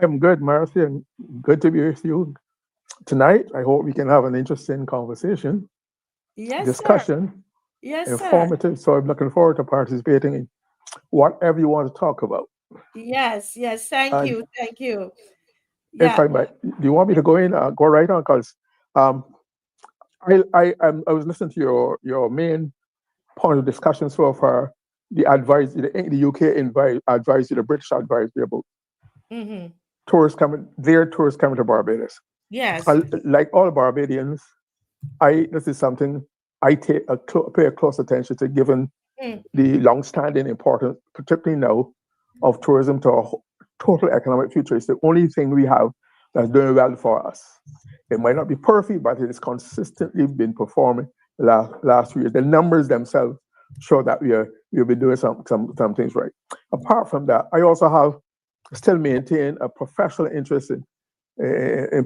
I'm good, Marcia, and good to be with you tonight. I hope we can have an interesting conversation, Yes, sir. discussion, Yes, sir. informative. So I'm looking forward to participating in whatever you want to talk about. Yes, yes. Thank And you. Thank you. if Yeah. I might, do you want me to go in? Go right on, because um, I was listening to your main point of discussion so far. The advice, the UK advisory, the British advisory about Mm-hmm. tourists coming to Barbados. Yes. Like all Barbadians, this is something pay a close attention to, given Mm. the long-standing importance, particularly now, of tourism to our total economic future. It's the only thing we have that's doing well for us. It might not be perfect, but it has consistently been performing last few years. The numbers themselves show that we've been doing some things right. Apart from that, I also have still maintain a professional interest in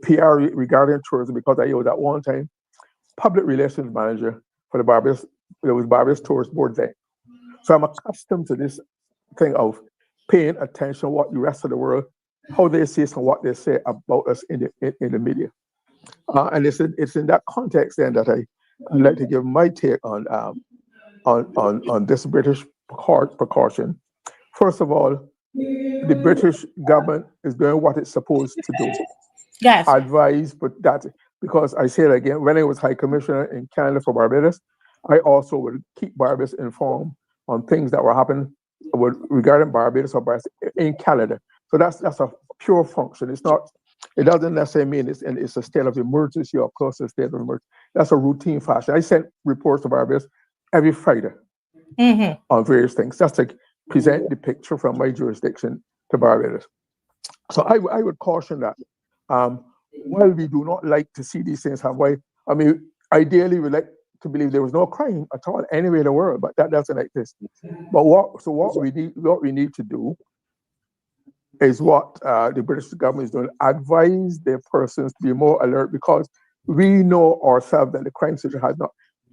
PR regarding tourism, because I was at one time public relations manager for the Barbados. There was Barbados Tourist Board there, so I'm accustomed to this thing of paying attention what the rest of the world, how they see us and what they say about us in the media. And it's in that context then that I'd like to give my take on this British precaution. First of all, the British government is doing what it's supposed to do. Yes. Advise, but that, because I say it again, when I was High Commissioner in Canada for Barbados, I also would keep Barbados informed on things that were happening regarding Barbados or Barbados in Canada. So that's a pure function. It's not. It doesn't necessarily mean it's a state of emergency or close to a state of emergency. That's a routine fashion. I sent reports to Barbados every Friday Mm-hmm. on various things, just to present the picture from my jurisdiction to Barbados. So I would caution that. Um, while we do not like to see these things happen, I mean, ideally we like to believe there was no crime at all anywhere in the world, but that doesn't exist. But what we need to do is what the British government is doing: advise their persons to be more alert, because we know ourselves that the crime situation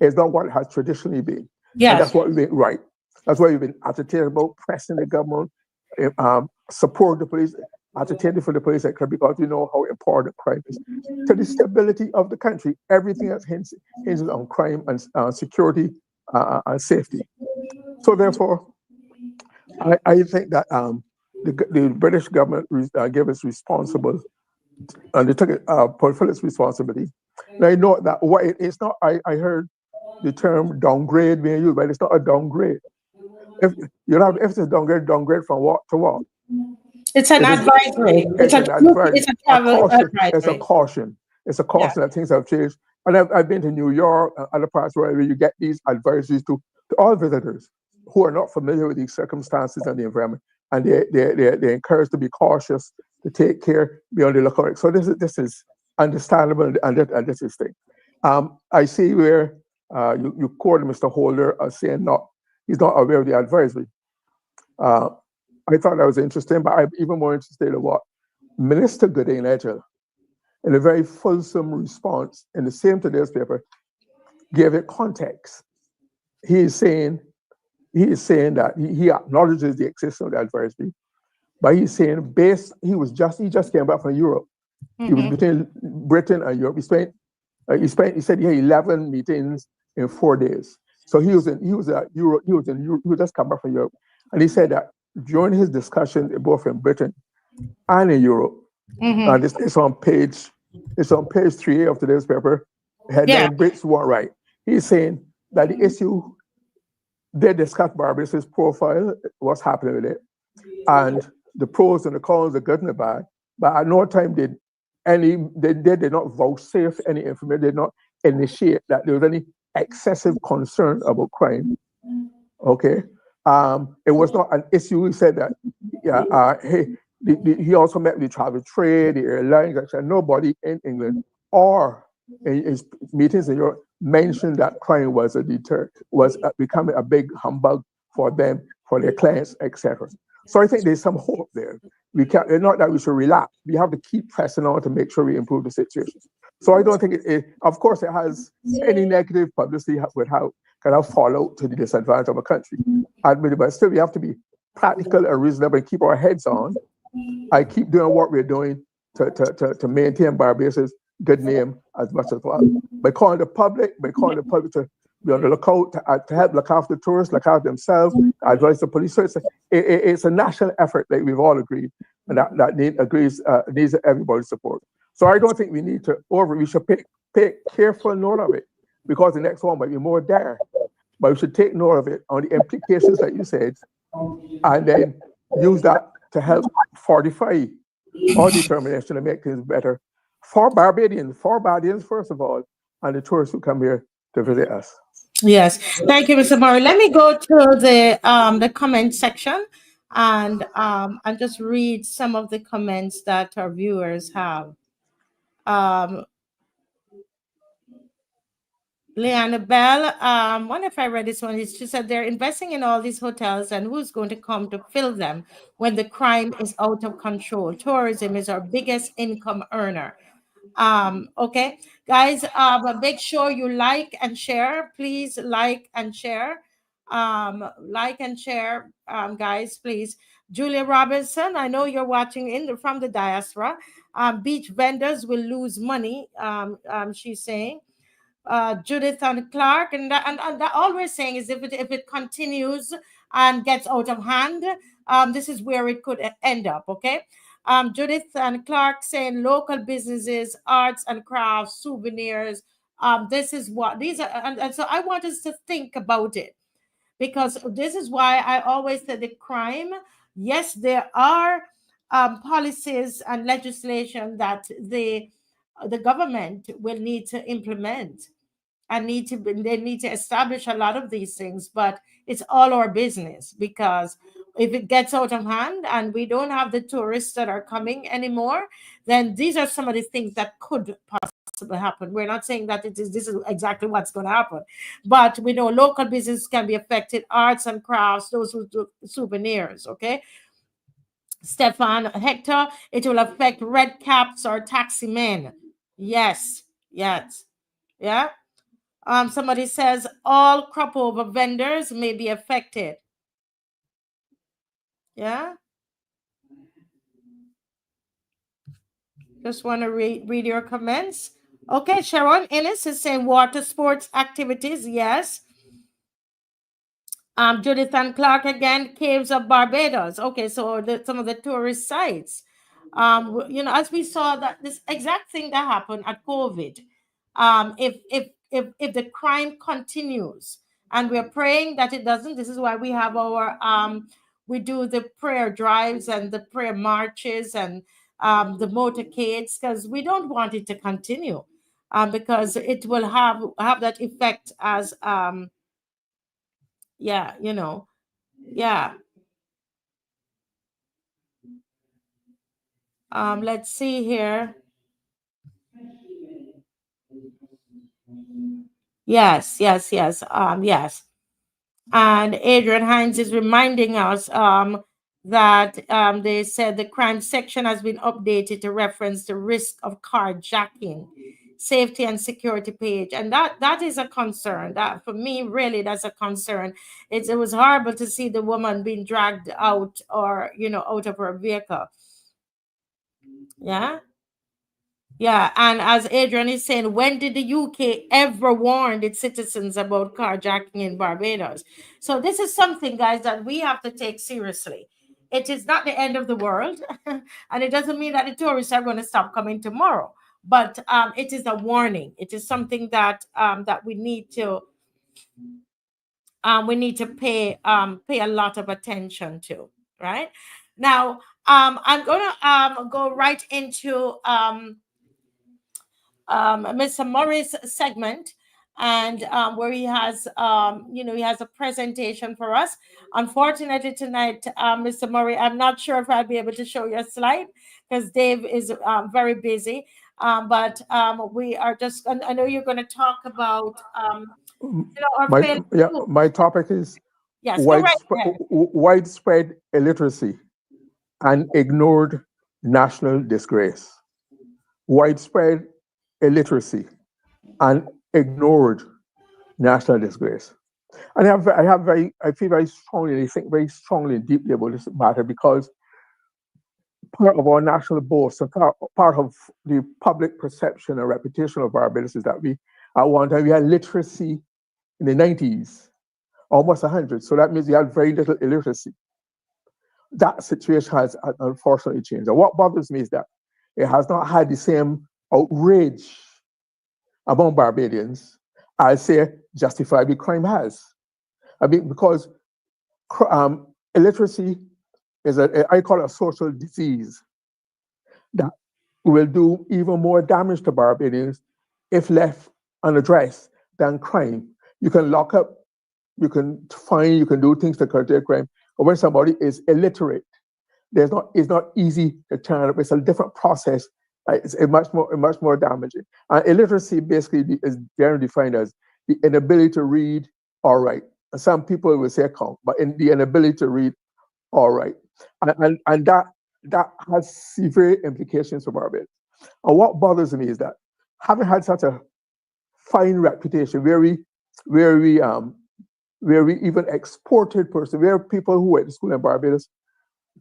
is not what it has traditionally been, and Yes. that's what we've been right. That's why we've been agitated about pressing the government, support the police, agitated for the police sector, because we know how important crime is to the stability of the country. Everything that hinges on crime and security and safety. So therefore, I think that the British government gave us responsible, and they took it fulfill its responsibility. And I know that it's not. I heard the term downgrade being used, but it's not a downgrade. If if it's a downgrade from what to what? It's an It is. advisory. It's an advice, It's a a travel caution. It's a advisory. caution. It's a Yeah. caution that things have changed. And I've been to New York and other parts where you get these advisories to all visitors who are not familiar with these circumstances and the environment, and they're encouraged to be cautious, to take care, be on the lookout. So this is understandable, and this is thing. I see where you quoted Mr. Holder as saying not he's not aware of the advisory. Uh, I thought that was interesting, but I'm even more interested in what Minister Gooding Edgell, in a very fulsome response in the same today's paper, gave it context. He is saying that he acknowledges the existence of the advisory, but he's saying he just came back from Europe. He was Mm-hmm. between Britain and Europe. He said he had 11 meetings in 4 days. So he was at Europe. He was just come back from Europe, and he said that during his discussion both in Britain and in Europe, Mm-hmm. this it's on page 3 of today's paper. Yeah. Headline Brits weren't right. He's saying that the issue they discussed Barbados' profile, what's happening with it, and the pros and the cons, the good and the bad. But at no time they did not vouchsafe any information, they did not initiate that there was any excessive concern about crime. Okay. It was not an issue. He said that, yeah, he also met with the travel trade, the airlines. I said nobody in England or in his meetings in Europe mentioned that crime was a deter, was becoming a big humbug for them, for their clients, etc. So I think there's some hope there. We can't. Not that we should relax. We have to keep pressing on to make sure we improve the situation. So I don't think of course, it has any negative publicity would have kind of fallout to the disadvantage of a country. Admittedly, but still we have to be practical and reasonable and keep our heads on I keep doing what we're doing to maintain Barbados' good name as much as possible. By calling the public to be on the lookout, to help look after tourists, look after themselves, advise the police. So it's a national effort that we've all agreed, and that needs everybody's support. So I don't think we need to we should pay careful note of it, because the next one might be more dire. But we should take note of it on the implications that you said, and then use that to help fortify our determination to make things better for Barbadians, first of all, and the tourists who come here to visit us. Yes, thank you, Mr. Murray. Let me go to the comment section and just read some of the comments that our viewers have. Leanna Bell, wonder if I read this one. She said they're investing in all these hotels, and who's going to come to fill them when the crime is out of control? Tourism is our biggest income earner. Okay, guys, but make sure you like and share. Please like and share. Like and share, guys, please. Julia Robinson, I know you're watching from the diaspora. Beach vendors will lose money. She's saying. Judith and Clark, and that all we're saying is if it continues and gets out of hand, this is where it could end up. Okay. Judith and Clark saying local businesses, arts and crafts, souvenirs. This is what these are, and so I want us to think about it, because this is why I always say the crime. Yes, there are policies and legislation that the government will need to implement and they need to establish a lot of these things, but it's all our business, because if it gets out of hand and we don't have the tourists that are coming anymore, then these are some of the things that could possibly happen. We're not saying that this is exactly what's going to happen, but we know local business can be affected, arts and crafts, those who do souvenirs. Okay, Stefan Hector, it will affect red caps or taxi men. Yes, yes, yeah. Somebody says all crop over vendors may be affected. Yeah. Just want to read your comments. Okay, Sharon Ennis is saying water sports activities. Yes. Judith and Clark again, Caves of Barbados. Okay, so some of the tourist sites. As we saw that this exact thing that happened at COVID. If the crime continues, and we're praying that it doesn't, this is why we have our we do the prayer drives and the prayer marches and the motorcades, because we don't want it to continue, because it will have that effect as yeah, yeah. Let's see here. Yes, yes, yes. Yes. And Adrian Hines is reminding us that they said the crime section has been updated to reference the risk of carjacking, safety and security page, and that is a concern. That for me, really, that's a concern. It was horrible to see the woman being dragged out, or out of her vehicle. Yeah. Yeah, and as Adrian is saying, when did the UK ever warn its citizens about carjacking in Barbados? So this is something, guys, that we have to take seriously. It is not the end of the world, and it doesn't mean that the tourists are going to stop coming tomorrow. But it is a warning. It is something that that we need to pay a lot of attention to. Right now, I'm gonna go right into Mr. Morris segment, and where he has he has a presentation for us. Unfortunately tonight, Mr. Murray, I'm not sure if I'll be able to show you a slide, because Dave is very busy, but we are just, I know you're going to talk about my topic is yes, go right ahead. Widespread illiteracy and ignored national disgrace. Widespread illiteracy and ignored national disgrace. And I feel very strongly, I think very strongly and deeply about this matter, because part of our national boast and part of the public perception and reputation of Barbados is that we, at one time, we had literacy in the 90s, almost 100. So that means we had very little illiteracy. That situation has unfortunately changed. And what bothers me is that it has not had the same outrage among Barbadians as, say, justifiably crime has. I mean, because illiteracy is I call it a social disease that will do even more damage to Barbadians if left unaddressed than crime. You can lock up, you can fine, you can do things to curtail crime. But when somebody is illiterate, it's not easy to turn up. It's a different process. It's much more damaging. And illiteracy basically is generally defined as the inability to read or write. And some people will say count, but in the inability to read or write. And that has severe implications for Barbados. And what bothers me is that having had such a fine reputation, where we even exported persons, where people who went to school in Barbados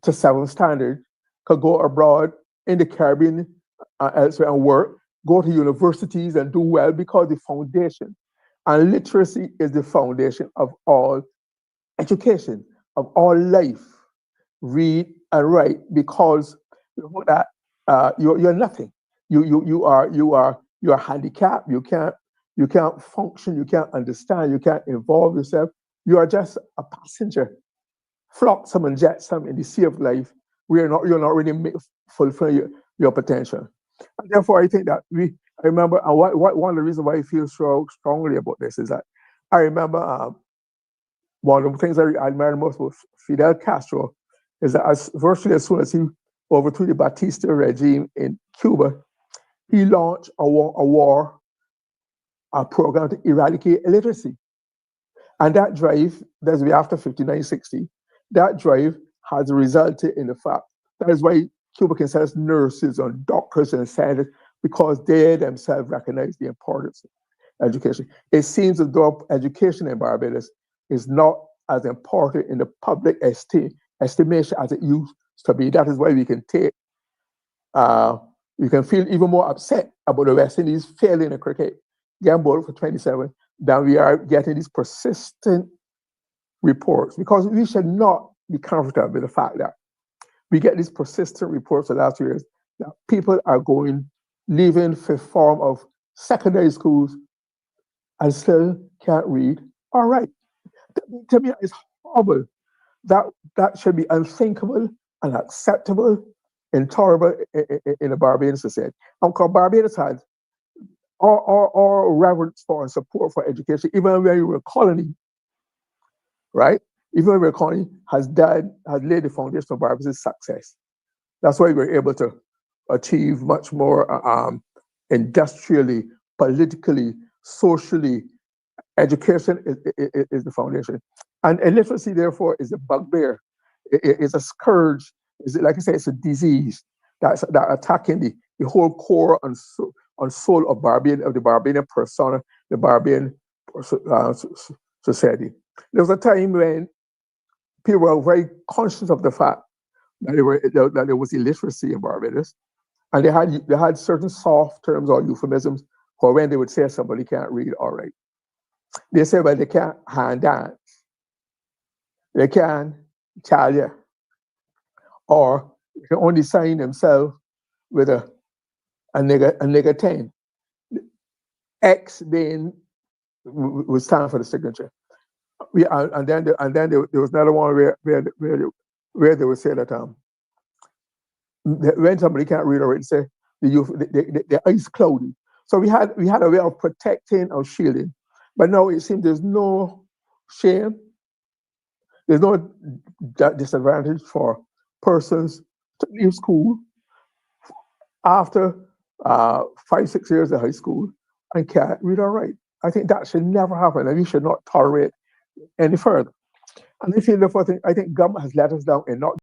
to seventh standard could go abroad in the Caribbean elsewhere and work, go to universities and do well because the foundation and literacy is the foundation of all education, of all life. Read and write, because that you're nothing. You are handicapped. You can't function. You can't understand. You can't involve yourself. You are just a passenger, flotsam and jetsam in the sea of life. You're not really fulfilling your potential. And therefore, I think that I remember, and one of the reasons why I feel so strongly about this is that I remember one of the things I admire most about Fidel Castro is that virtually as soon as he overthrew the Batista regime in Cuba, he launched a program to eradicate illiteracy. And that drive, that's way after 5960, that drive has resulted in the fact that is why Cuba can send us nurses and doctors and scientists, because they themselves recognize the importance of education. It seems as though education in Barbados is not as important in the public estimation as it used to be. That is why we can feel even more upset about the West Indies failing in cricket, getting bowled for 27, than we are getting these persistent reports. Because we should not be comfortable with the fact that we get these persistent reports the last 2 years that people are leaving fifth form of secondary schools and still can't read or write. To me, it's horrible. That should be unthinkable, unacceptable, intolerable in a Barbadian society. Because Barbados had all reverence for and support for education, even when we were a colony, right? Even when we were a colony, has laid the foundation of Barbados' success. That's why we were able to achieve much more industrially, politically, socially. Education is the foundation. And illiteracy, therefore, is a bugbear. It's a scourge. Like I say, it's a disease that's attacking the whole core and soul of the Barbadian persona, the Barbadian society. There was a time when people were very conscious of the fact that there was illiteracy in Barbados, and they had certain soft terms or euphemisms for when they would say somebody can't read or write. They say, well, they can't hand dance, they can't Italia, or they can only sign themselves with a nigger 10. X being was time for the signature. And then there was another one where they would say that when somebody can't read or write, say the eyes cloudy. So we had a way of protecting or shielding, but now it seems there's no shame, there's no disadvantage for persons to leave school after 5-6 years of high school and can't read or write. I think that should never happen, and we should not tolerate any further. And if you look for things, I think government has let us down in not